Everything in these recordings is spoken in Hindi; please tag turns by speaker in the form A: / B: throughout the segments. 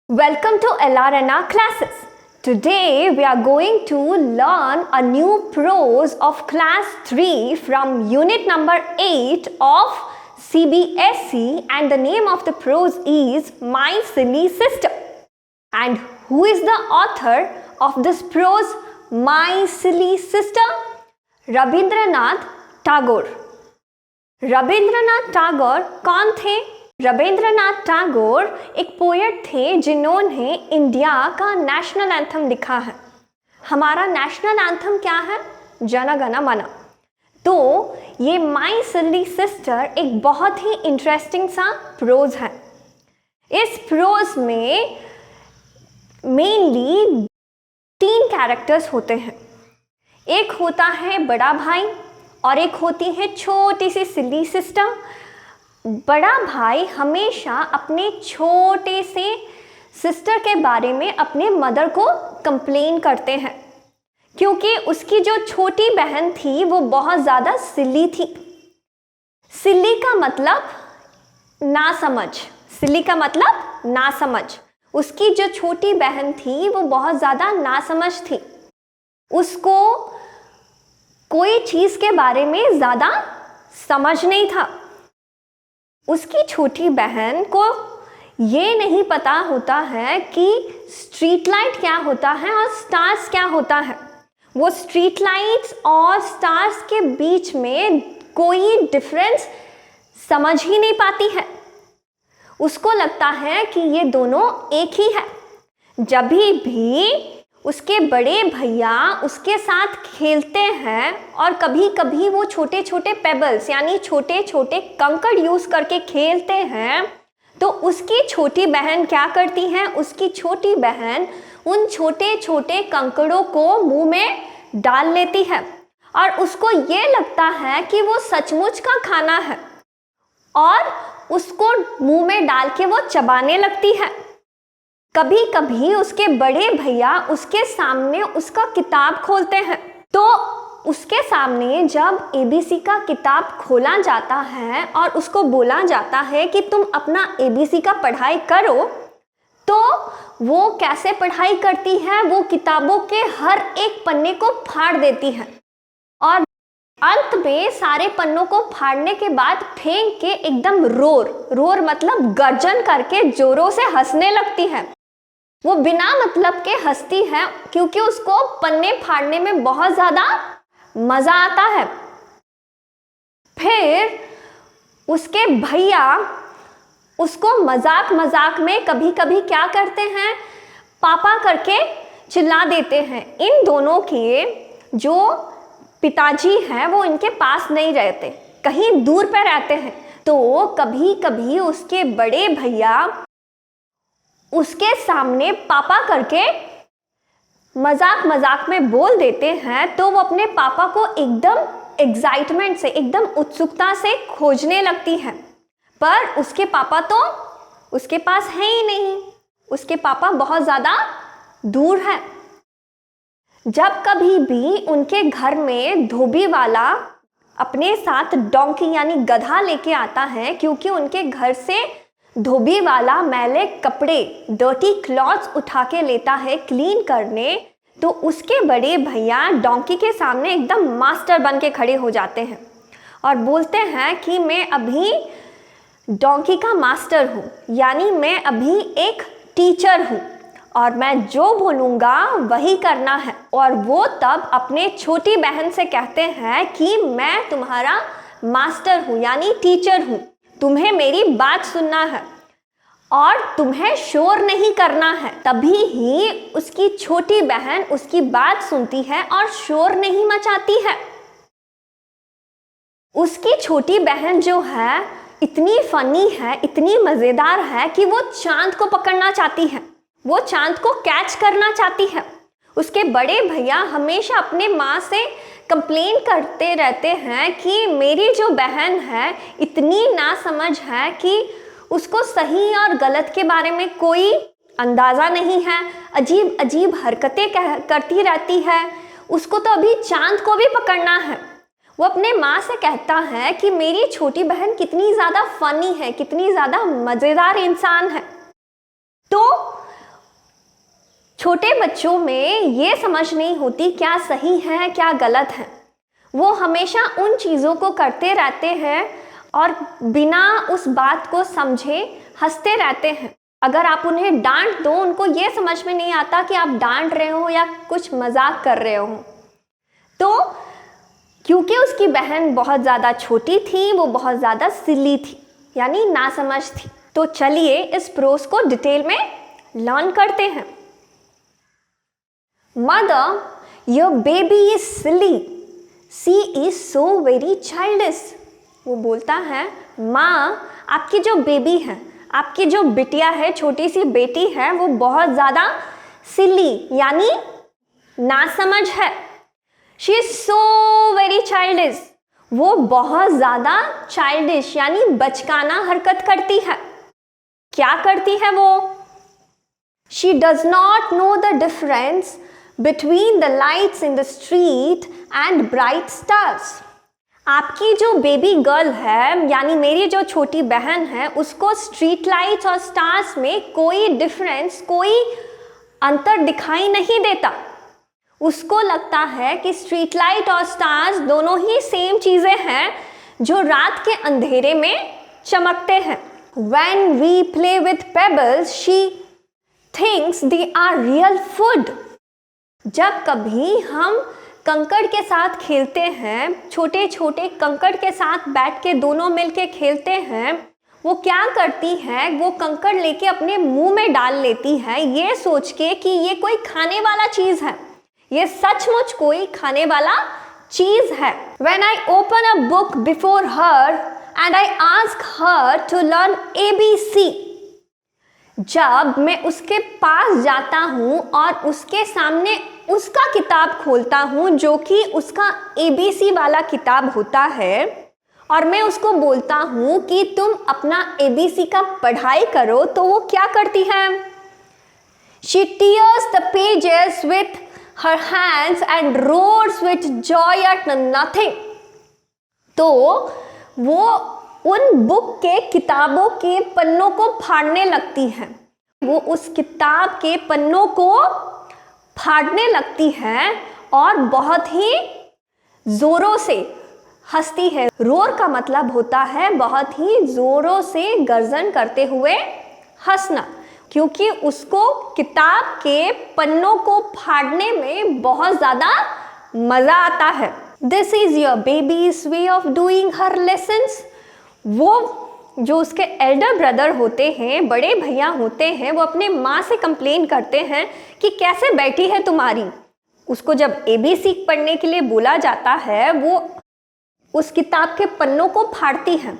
A: Welcome to LRNR classes. Today we are going to learn a new prose of class 3 from unit number 8 of CBSE, and the name of the prose is My Silly Sister. And who is the author of this prose, My Silly Sister? Rabindranath Tagore. Rabindranath Tagore कौन थे? रविंद्रनाथ टैगोर एक पोएट थे जिन्होंने इंडिया का नेशनल एंथम लिखा है। हमारा नेशनल एंथम क्या है? जन गण मन। तो ये माई सिली सिस्टर एक बहुत ही इंटरेस्टिंग सा प्रोज है। इस प्रोज में मेनली 3 कैरेक्टर्स होते हैं। एक होता है बड़ा भाई और एक होती है छोटी सी सिली सिस्टर। बड़ा भाई हमेशा अपने छोटे से सिस्टर के बारे में अपने मदर को कंप्लेन करते हैं, क्योंकि उसकी जो छोटी बहन थी वो बहुत ज़्यादा सिली थी। सिली का मतलब ना समझ। सिली का मतलब ना समझ। उसकी जो छोटी बहन थी वो बहुत ज़्यादा ना समझ थी। उसको कोई चीज़ के बारे में ज़्यादा समझ नहीं था। उसकी छोटी बहन को ये नहीं पता होता है कि स्ट्रीट लाइट क्या होता है और स्टार्स क्या होता है। वो स्ट्रीट लाइट्स और स्टार्स के बीच में कोई डिफरेंस समझ ही नहीं पाती है। उसको लगता है कि ये दोनों एक ही है। जब भी उसके बड़े भैया उसके साथ खेलते हैं और कभी कभी वो छोटे छोटे पेबल्स यानी छोटे छोटे कंकड़ यूज़ करके खेलते हैं, तो उसकी छोटी बहन क्या करती है? उसकी छोटी बहन उन छोटे छोटे कंकड़ों को मुंह में डाल लेती है और उसको ये लगता है कि वो सचमुच का खाना है और उसको मुंह में डाल के वो चबाने लगती है। कभी कभी उसके बड़े भैया उसके सामने उसका किताब खोलते हैं, तो उसके सामने जब एबीसी का किताब खोला जाता है और उसको बोला जाता है कि तुम अपना एबीसी का पढ़ाई करो, तो वो कैसे पढ़ाई करती है? वो किताबों के हर एक पन्ने को फाड़ देती है और अंत में सारे पन्नों को फाड़ने के बाद फेंक के एकदम रोर मतलब गर्जन करके जोरों से हंसने लगती है। वो बिना मतलब के हंसती है क्योंकि उसको पन्ने फाड़ने में बहुत ज़्यादा मज़ा आता है। फिर उसके भैया उसको मजाक मजाक में कभी कभी क्या करते हैं? पापा करके चिल्ला देते हैं। इन दोनों के जो पिताजी हैं वो इनके पास नहीं रहते, कहीं दूर पर रहते हैं। तो कभी कभी उसके बड़े भैया उसके सामने पापा करके मजाक मजाक में बोल देते हैं, तो वो अपने पापा को एकदम एक्साइटमेंट से, एकदम उत्सुकता से खोजने लगती है। पर उसके पापा तो उसके पास है ही नहीं। उसके पापा बहुत ज़्यादा दूर है। जब कभी भी उनके घर में धोबी वाला अपने साथ डोंकी यानी गधा लेके आता है, क्योंकि उनके घर से धोबी वाला मैले कपड़े डर्टी क्लॉथ्स उठा के लेता है क्लीन करने, तो उसके बड़े भैया डोंकी के सामने एकदम मास्टर बन के खड़े हो जाते हैं और बोलते हैं कि मैं अभी डोंकी का मास्टर हूँ, यानी मैं अभी एक टीचर हूँ और मैं जो बोलूँगा वही करना है। और वो तब अपने छोटी बहन से कहते हैं कि मैं तुम्हारा मास्टर हूँ यानी टीचर हूँ, तुम्हें मेरी बात सुनना है और तुम्हें शोर नहीं करना है। तभी ही उसकी छोटी बहन उसकी बात सुनती है और शोर नहीं मचाती है। उसकी छोटी बहन जो है इतनी फनी है, इतनी मज़ेदार है कि वो चांद को पकड़ना चाहती है, वो चांद को कैच करना चाहती है। उसके बड़े भैया हमेशा अपने माँ से कंप्लेन करते रहते हैं कि मेरी जो बहन है इतनी नासमझ है कि उसको सही और गलत के बारे में कोई अंदाज़ा नहीं है, अजीब अजीब हरकतें करती रहती है, उसको तो अभी चांद को भी पकड़ना है। वो अपने माँ से कहता है कि मेरी छोटी बहन कितनी ज़्यादा फनी है, कितनी ज़्यादा मज़ेदार इंसान है। तो छोटे बच्चों में ये समझ नहीं होती क्या सही है क्या गलत है। वो हमेशा उन चीज़ों को करते रहते हैं और बिना उस बात को समझे हंसते रहते हैं। अगर आप उन्हें डांट दो, उनको ये समझ में नहीं आता कि आप डांट रहे हो या कुछ मजाक कर रहे हो। तो क्योंकि उसकी बहन बहुत ज़्यादा छोटी थी, वो बहुत ज़्यादा सिली थी, यानी नासमझ थी। तो चलिए इस प्रोस को डिटेल में लर्न करते हैं। Mother, your baby is silly, she is so very childish. वो बोलता है, माँ आपकी जो बेबी है, आपकी जो बिटिया है, छोटी सी बेटी है, वो बहुत ज़्यादा सिली यानी नासमझ है। She is so very childish, वो बहुत ज़्यादा चाइल्डिश यानी बचकाना हरकत करती है। क्या करती है वो? She does not know the difference between the lights in the street and bright stars. आपकी जो बेबी गर्ल है यानी मेरी जो छोटी बहन है, उसको स्ट्रीट लाइट्स और स्टार्स में कोई डिफरेंस, कोई अंतर दिखाई नहीं देता। उसको लगता है कि स्ट्रीट लाइट और स्टार्स दोनों ही सेम चीज़ें हैं जो रात के अंधेरे में चमकते हैं। When we play with pebbles, she thinks they are real food. जब कभी हम कंकड़ के साथ खेलते हैं, छोटे छोटे कंकड़ के साथ बैठ के दोनों मिलके खेलते हैं, वो क्या करती है, वो कंकड़ लेके अपने मुंह में डाल लेती है ये सोच के कि ये कोई खाने वाला चीज़ है, ये सचमुच कोई खाने वाला चीज़ है। When I open a book before her and I ask her to learn ABC, जब मैं उसके पास जाता हूँ और उसके सामने उसका किताब खोलता हूँ जो कि उसका ABC वाला किताब होता है, और मैं उसको बोलता हूँ कि तुम अपना ABC का पढ़ाई करो, तो वो क्या करती है? She tears the pages with her hands and roars with joy at nothing. तो वो उन बुक के किताबों के पन्नों को फाड़ने लगती है, वो उस किताब के पन्नों को फाड़ने लगती है और बहुत ही ज़ोरों से हंसती है। रोर का मतलब होता है बहुत ही ज़ोरों से गर्जन करते हुए हंसना, क्योंकि उसको किताब के पन्नों को फाड़ने में बहुत ज़्यादा मज़ा आता है। This is your babies way of doing her lessons. वो जो उसके एल्डर ब्रदर होते हैं, बड़े भैया होते हैं, वो अपने माँ से कंप्लेन करते हैं कि कैसे बैठी है तुम्हारी। उसको जब ABC पढ़ने के लिए बोला जाता है, वो उस किताब के पन्नों को फाड़ती है।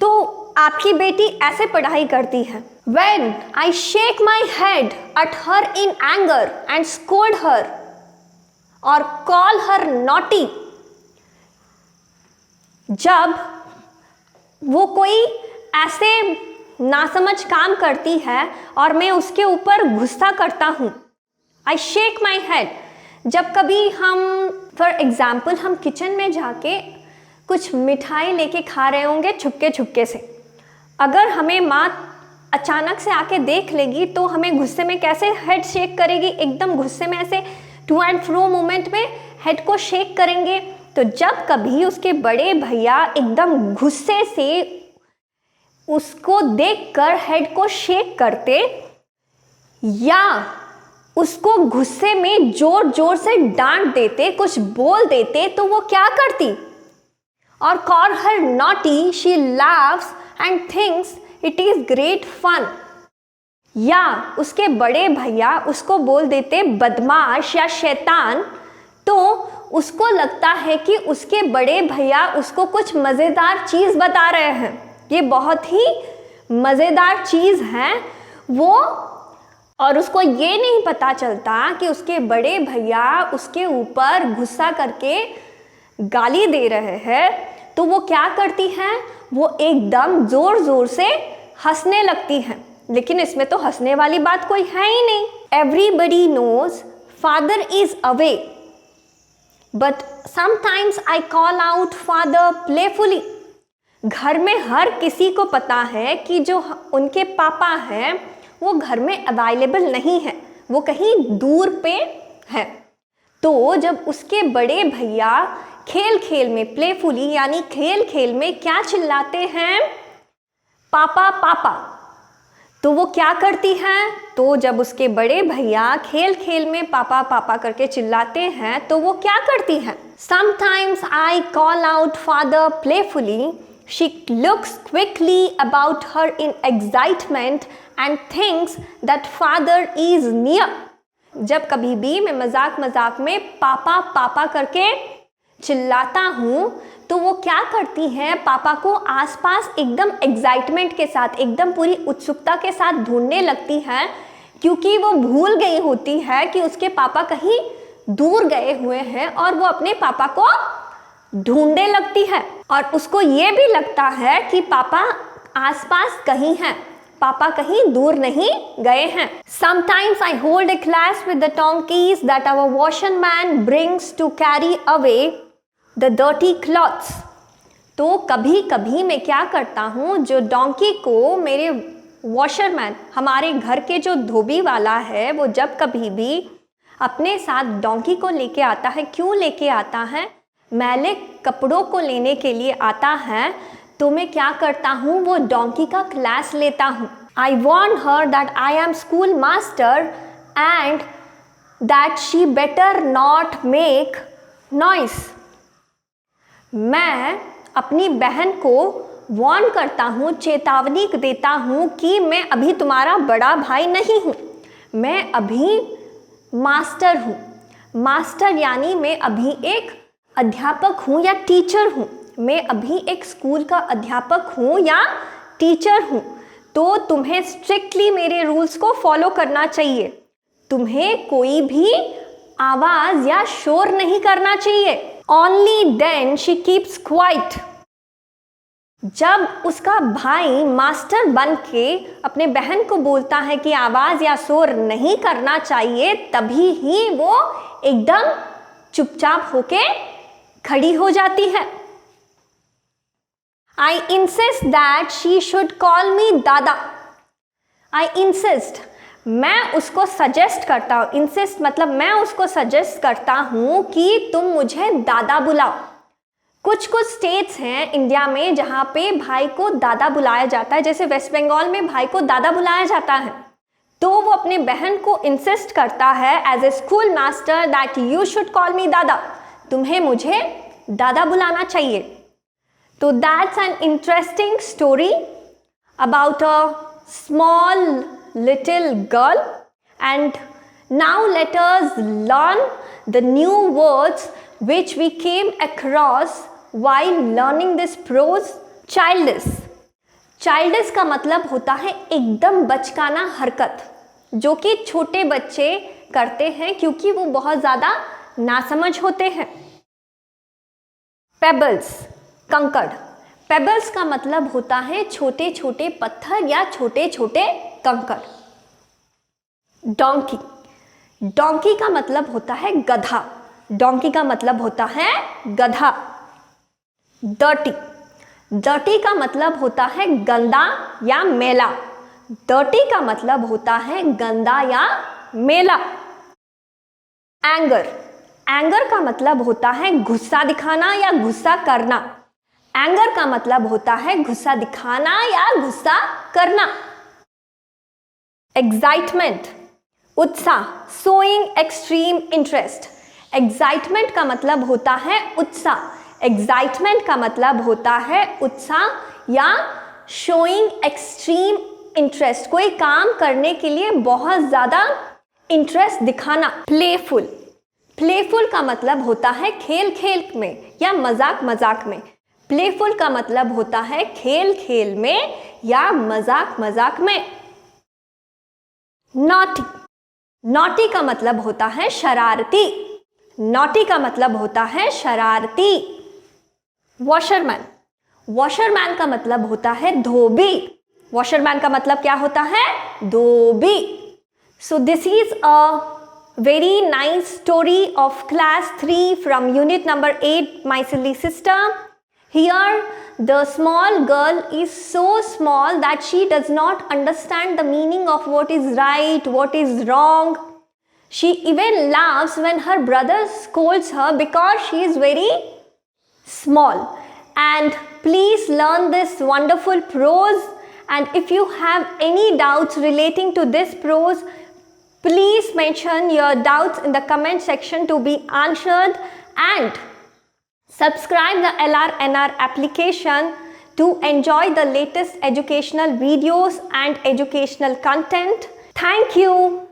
A: तो आपकी बेटी ऐसे पढ़ाई करती है। When I shake my head at her in anger and scold her or call her naughty, जब वो कोई ऐसे नासमझ काम करती है और मैं उसके ऊपर गुस्सा करता हूँ, I shake my head। जब कभी हम फॉर एग्ज़ाम्पल हम किचन में जाके कुछ मिठाई लेके खा रहे होंगे छुपके छुपके से, अगर हमें माँ अचानक से आके देख लेगी तो हमें गुस्से में कैसे हेड शेक करेगी, एकदम गुस्से में ऐसे टू एंड फ्रो मोमेंट में हेड को शेक करेंगे। तो जब कभी उसके बड़े भैया एकदम गुस्से से उसको देखकर हेड को शेक करते या उसको गुस्से में जोर जोर से डांट देते, कुछ बोल देते, तो वो क्या करती? और call her naughty, she laughs and thinks it is great fun। या उसके बड़े भैया उसको बोल देते बदमाश या शैतान, तो उसको लगता है कि उसके बड़े भैया उसको कुछ मज़ेदार चीज़ बता रहे हैं, ये बहुत ही मज़ेदार चीज़ है वो। और उसको ये नहीं पता चलता कि उसके बड़े भैया उसके ऊपर गुस्सा करके गाली दे रहे हैं। तो वो क्या करती है? वो एकदम ज़ोर ज़ोर से हंसने लगती है। लेकिन इसमें तो हंसने वाली बात कोई है ही नहीं। Everybody knows father is away, but sometimes I call out father playfully. घर में हर किसी को पता है कि जो उनके पापा हैं वो घर में अवेलेबल नहीं है, वो कहीं दूर पे है। तो जब उसके बड़े भैया खेल खेल में, प्लेफुली यानी खेल खेल में क्या चिल्लाते हैं, पापा पापा, तो वो क्या करती हैं, तो जब उसके बड़े भैया खेल खेल में पापा पापा करके चिल्लाते हैं तो वो क्या करती हैं, sometimes I call out father playfully, she looks quickly about her in excitement and thinks that father is near. जब कभी भी मैं मजाक मजाक में पापा पापा करके चिल्लाता हूँ तो वो क्या करती हैं, पापा को आसपास एकदम एक्साइटमेंट के साथ, एकदम पूरी उत्सुकता के साथ ढूंढने लगती हैं, क्योंकि वो भूल गई होती है कि उसके पापा कहीं दूर गए हुए हैं और वो अपने पापा को ढूंढने लगती है। और उसको ये भी लगता है कि पापा आसपास कहीं हैं, पापा कहीं दूर नहीं गए हैं। Sometimes I hold a class with the donkeys that our washerman brings to carry away the dirty cloths। तो कभी कभी मैं क्या करता हूँ, जो डोंकी को मेरे वॉशरमैन, हमारे घर के जो धोबी वाला है, वो जब कभी भी अपने साथ डोंकी को लेके आता है, क्यों लेके आता है, मैले कपड़ों को लेने के लिए आता है, तो मैं क्या करता हूँ, वो डोंकी का क्लास लेता हूँ। I warn her that I am school master and that she better not make noise. मैं अपनी बहन को वॉर्न करता हूँ, चेतावनी देता हूँ कि मैं अभी तुम्हारा बड़ा भाई नहीं हूँ, मैं अभी मास्टर हूँ। मास्टर यानी मैं अभी एक अध्यापक हूँ या टीचर हूँ, मैं अभी एक स्कूल का अध्यापक हूँ या टीचर हूँ। तो तुम्हें स्ट्रिक्टली मेरे रूल्स को फॉलो करना चाहिए, तुम्हें कोई भी आवाज़ या शोर नहीं करना चाहिए। Only then she keeps quiet। जब उसका भाई मास्टर बन के अपने बहन को बोलता है कि आवाज़ या शोर नहीं करना चाहिए, तभी ही वो एकदम चुपचाप होके खड़ी हो जाती है। I insist that she should call me दादा। I insist, मैं उसको सजेस्ट करता हूँ, इंसिस्ट मतलब मैं उसको सजेस्ट करता हूँ कि तुम मुझे दादा बुलाओ। कुछ कुछ स्टेट्स हैं इंडिया में जहाँ पे भाई को दादा बुलाया जाता है, जैसे वेस्ट बंगाल में भाई को दादा बुलाया जाता है। तो वो अपने बहन को इंसिस्ट करता है as a school master that you should call me dada, तुम्हें मुझे दादा बुलाना चाहिए। तो that's an interesting story about a small little girl। And now let us learn the new words which we came across while learning this prose। childish, childish का मतलब होता है एकदम बचकाना हरकत, जो कि छोटे बच्चे करते हैं क्योंकि वो बहुत ज़्यादा नासमझ होते हैं। पेबल्स, कंकड़, पेबल्स का मतलब होता है छोटे छोटे पत्थर या छोटे छोटे कंकड़। डोंकी, डोंकी का मतलब होता है गधा, डोंकी का मतलब होता है गधा। डर्टी, डर्टी का मतलब होता है गंदा या मैला, डर्टी का मतलब होता है गंदा या मैला। एंगर, एंगर का मतलब होता है गुस्सा दिखाना या गुस्सा करना, एंगर का मतलब होता है गुस्सा दिखाना या गुस्सा करना। एक्साइटमेंट, उत्साह, शोइंग एक्सट्रीम इंटरेस्ट। एक्साइटमेंट का मतलब होता है उत्साह, एक्साइटमेंट का मतलब होता है उत्साह या शोइंग एक्सट्रीम इंटरेस्ट, कोई काम करने के लिए बहुत ज़्यादा इंटरेस्ट दिखाना। प्लेफुल, प्लेफुल का मतलब होता है खेल खेल में या मजाक मजाक में, प्लेफुल का मतलब होता है खेल खेल में या मजाक मजाक में। नॉटी, नॉटी का मतलब होता है शरारती, नॉटी का मतलब होता है शरारती। वॉशरमैन, वॉशरमैन का मतलब होता है धोबी, वॉशरमैन का मतलब क्या होता है, धोबी। So this is a very nice story of class 3 from unit number 8, My Silly Sister। Here the small girl is so small that she does not understand the meaning of what is right, what is wrong, She even laughs when her brother scolds her because she is very small. And please learn this wonderful prose. And if you have any doubts relating to this prose, please mention your doubts in the comment section to be answered, and subscribe the LRNR application to enjoy the latest educational videos and educational content. Thank you.